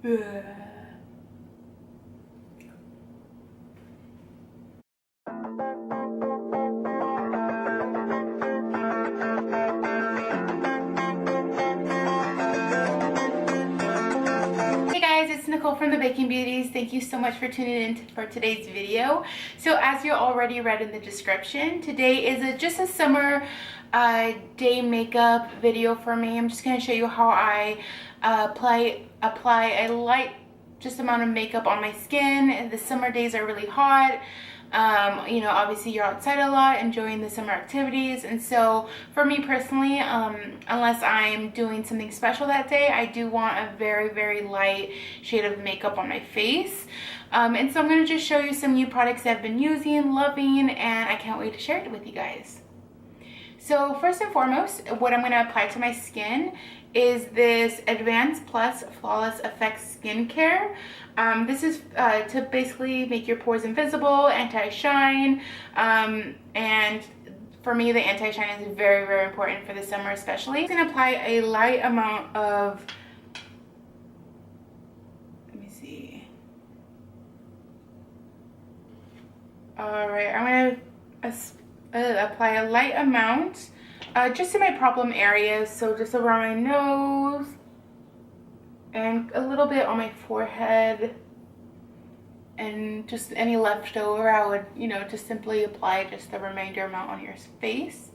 Hey guys, it's Nicole from the Baking Beauties. Thank you so much for tuning in for today's video. So as you already read in the description, today is just a summer day makeup video for me. I'm just going to show you how I apply a light just amount of makeup on my skin. The summer days are really hot. You know, obviously you're outside a lot enjoying the summer activities, and so for me personally, unless I'm doing something special that day, I do want a very light shade of makeup on my face. And so I'm going to just show you some new products that I've been using, loving, and I can't wait to share it with you guys. So first and foremost, what I'm going to apply to my skin is this Advanced Plus Flawless Effects Skincare. This is to basically make your pores invisible, anti-shine, and for me the anti-shine is very important for the summer especially. I'm going to apply a light amount of, let me see, alright, I'm going to apply a light amount just in my problem areas, so just around my nose and a little bit on my forehead, and just any leftover I would, you know, just simply apply just the remainder amount on your face.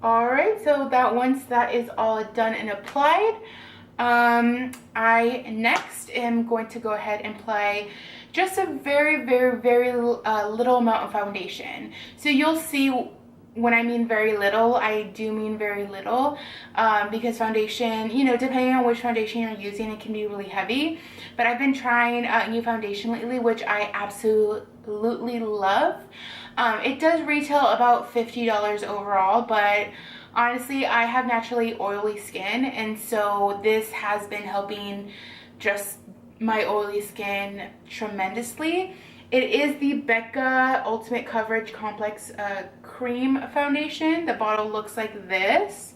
Alright, so that once that is all done and applied, I next am going to go ahead and apply just a very little amount of foundation. So you'll see when I mean very little, I do mean very little, because foundation, you know, depending on which foundation you're using, it can be really heavy. But I've been trying a new foundation lately, which I absolutely love. It does retail about $50 overall, but honestly, I have naturally oily skin, and so this has been helping just my oily skin tremendously. It is the Becca Ultimate Coverage Complex Cream Foundation. The bottle looks like this.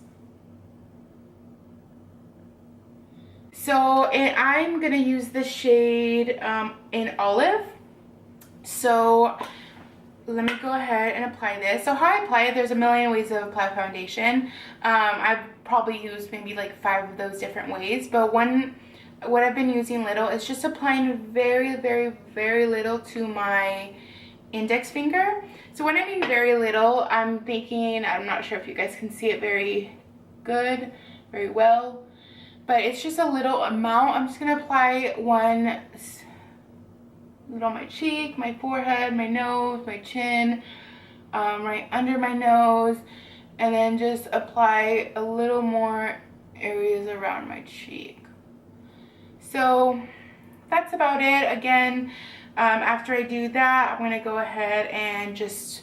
So I'm going to use the shade in Olive. So let me go ahead and apply this. So how I apply it, there's a million ways to apply foundation. I've probably used maybe like 5 of those different ways, but what I've been using little is just applying very little to my index finger. So when I mean very little, I'm thinking, I'm not sure if you guys can see it very well, but it's just a little amount. I'm just gonna apply one little on my cheek, my forehead, my nose, my chin, right under my nose, and then just apply a little more areas around my cheek. So that's about it. Again, after I do that, I'm going to go ahead and just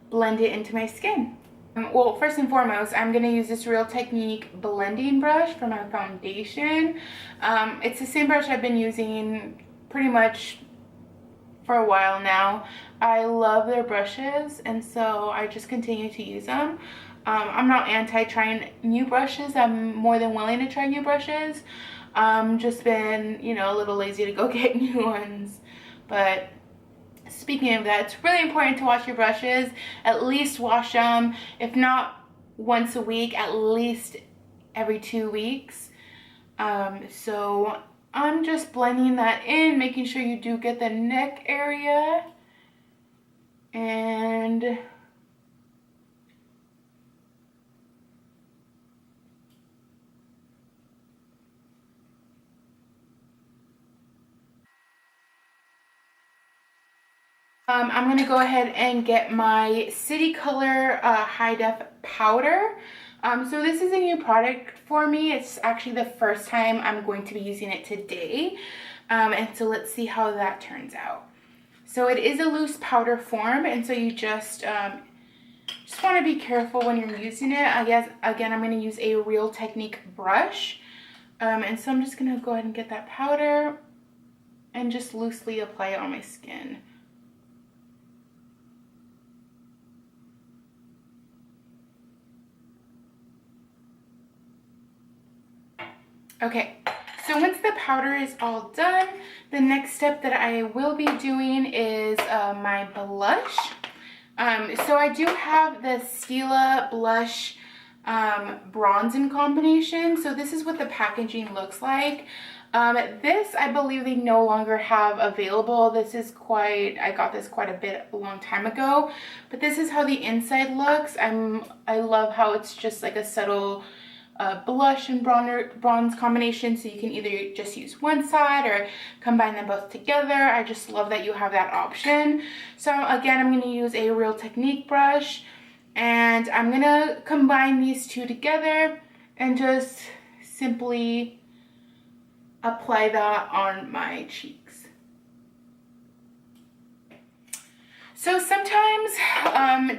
blend it into my skin. Well, first and foremost, I'm going to use this Real Technique blending brush for my foundation. It's the same brush I've been using pretty much for a while now. I love their brushes, and so I just continue to use them. I'm not anti trying new brushes. I'm more than willing to try new brushes. Just been, you know, a little lazy to go get new ones. But speaking of that, it's really important to wash your brushes. At least wash them, if not once a week, at least every 2 weeks. So I'm just blending that in, making sure you do get the neck area. And I'm going to go ahead and get my City Color High Def Powder. So this is a new product for me. It's actually the first time I'm going to be using it today. And so let's see how that turns out. So it is a loose powder form, and so you just want to be careful when you're using it. I guess, again, I'm going to use a Real Technique brush. And so I'm just going to go ahead and get that powder and just loosely apply it on my skin. Okay, So once the powder is all done, the next step that I will be doing is my blush. So I do have the Stila blush bronzing combination. So this is what the packaging looks like. This I believe they no longer have available. This is I got this quite a long time ago, but this is how the inside looks. I love how it's just like a subtle blush and bronze combination, so you can either just use one side or combine them both together. I just love that you have that option. So again, I'm going to use a Real Technique brush, and I'm going to combine these two together and just simply apply that on my cheeks. So sometimes,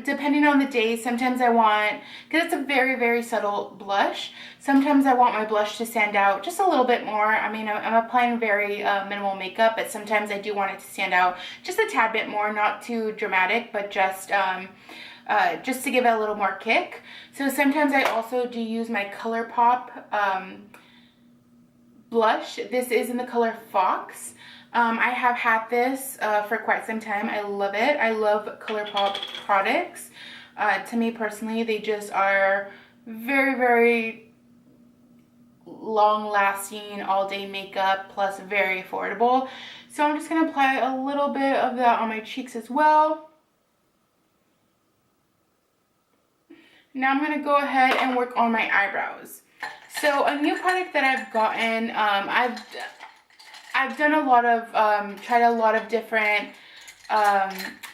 depending on the day, sometimes I want, because it's a very, very subtle blush, sometimes I want my blush to stand out just a little bit more. I mean, I'm applying very minimal makeup, but sometimes I do want it to stand out just a tad bit more, not too dramatic, but just to give it a little more kick. So sometimes I also do use my ColourPop blush. This is in the color Fox. I have had this for quite some time. I love it. I love ColourPop products. To me personally, they just are very, very long-lasting, all-day makeup, plus very affordable. So I'm just going to apply a little bit of that on my cheeks as well. Now I'm going to go ahead and work on my eyebrows. So a new product that I've gotten, I've done a lot of, tried a lot of different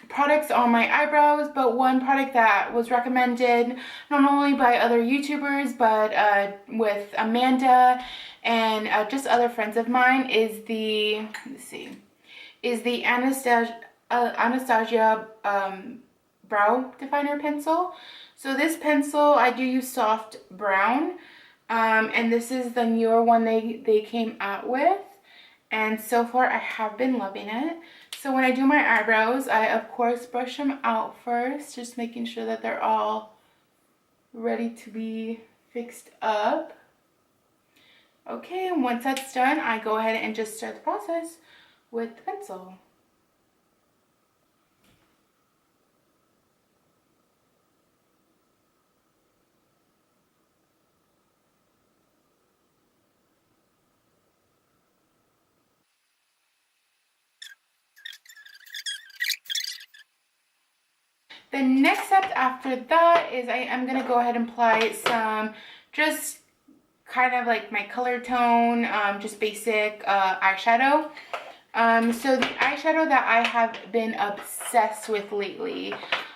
products on my eyebrows, but one product that was recommended not only by other YouTubers, but with Amanda and just other friends of mine is the, Anastasia brow definer pencil. So this pencil, I do use soft brown, and this is the newer one they came out with. And so far, I have been loving it. So when I do my eyebrows, I of course brush them out first, just making sure that they're all ready to be fixed up. Okay, and once that's done, I go ahead and just start the process with the pencil. The next step after that is I am going to go ahead and apply some just kind of like my color tone, just basic eyeshadow. So the eyeshadow that I have been obsessed with lately,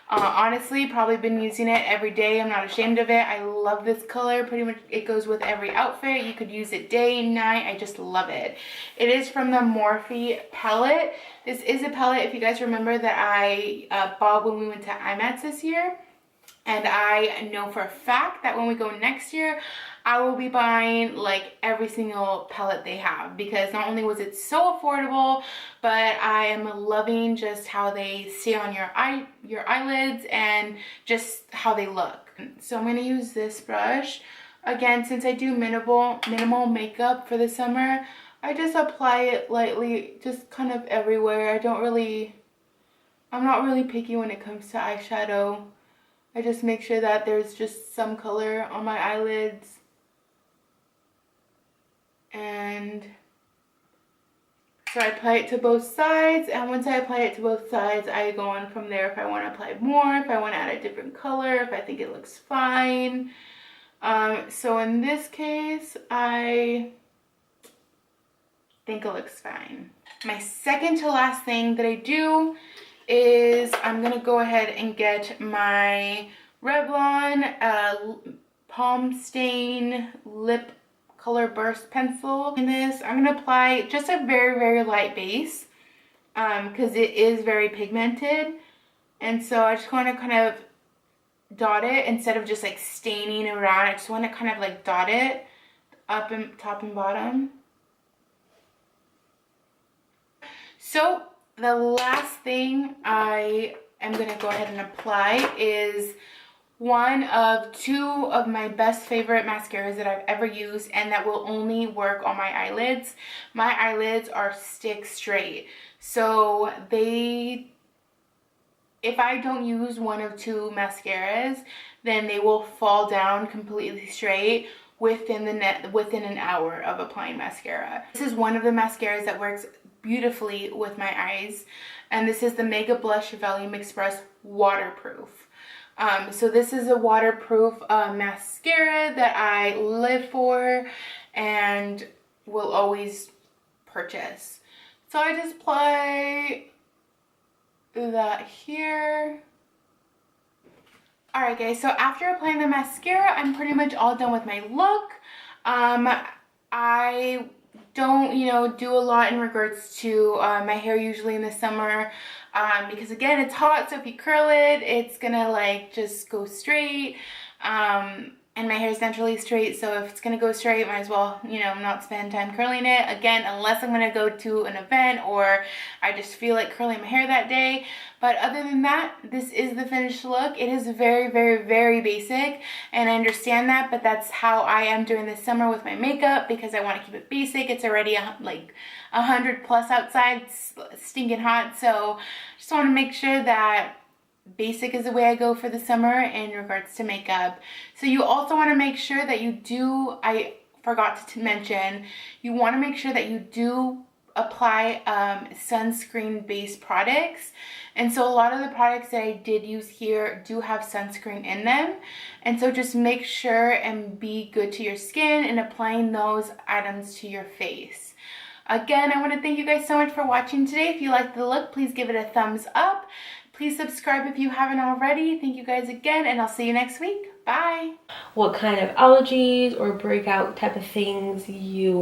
honestly, probably been using it every day. I'm not ashamed of it. I love this color. Pretty much it goes with every outfit. You could use it day, night. I just love it. It is from the Morphe palette. This is a palette, if you guys remember, that I bought when we went to IMATS this year. And I know for a fact that when we go next year, I will be buying like every single palette they have, because not only was it so affordable, but I am loving just how they stay on your eyelids and just how they look. So I'm going to use this brush. Again, since I do minimal makeup for the summer, I just apply it lightly, just kind of everywhere. I'm not really picky when it comes to eyeshadow. I just make sure that there's just some color on my eyelids. And so I apply it to both sides, and once I apply it to both sides, I go on from there if I want to apply more, if I want to add a different color, if I think it looks fine. So in this case, I think it looks fine. My second to last thing that I do is I'm going to go ahead and get my Revlon Palm Stain Lip Color Burst Pencil. In this, I'm going to apply just a very, very light base because it is very pigmented. And so I just want to kind of dot it instead of just like staining around. I just want to kind of like dot it up and top and bottom. So the last thing I am going to go ahead and apply is one of two of my best favorite mascaras that I've ever used, and that will only work on my eyelids. My eyelids are stick straight, so if I don't use one of two mascaras, then they will fall down completely straight within an hour of applying mascara. This is one of the mascaras that works beautifully with my eyes, and this is the Mega Blush Volume Express Waterproof. So this is a waterproof mascara that I live for and will always purchase. So I just apply that here. Alright guys, so after applying the mascara, I'm pretty much all done with my look. I don't, do a lot in regards to my hair usually in the summer, because again, it's hot, so if you curl it, it's gonna like just go straight. And my hair is naturally straight, so if it's gonna go straight, might as well, not spend time curling it. Again, unless I'm gonna go to an event or I just feel like curling my hair that day. But other than that, this is the finished look. It is very, very, very basic, and I understand that, but that's how I am doing this summer with my makeup, because I want to keep it basic. It's already like 100 plus outside, it's stinking hot, so just want to make sure that basic is the way I go for the summer in regards to makeup. So you also want to make sure that you do, I forgot to mention, you want to make sure that you do apply sunscreen based products. And so a lot of the products that I did use here do have sunscreen in them, and so just make sure and be good to your skin in applying those items to your face. Again, I want to thank you guys so much for watching today. If you liked the look, please give it a thumbs up. Please subscribe if you haven't already. Thank you guys again, and I'll see you next week. Bye. What kind of allergies or breakout type of things you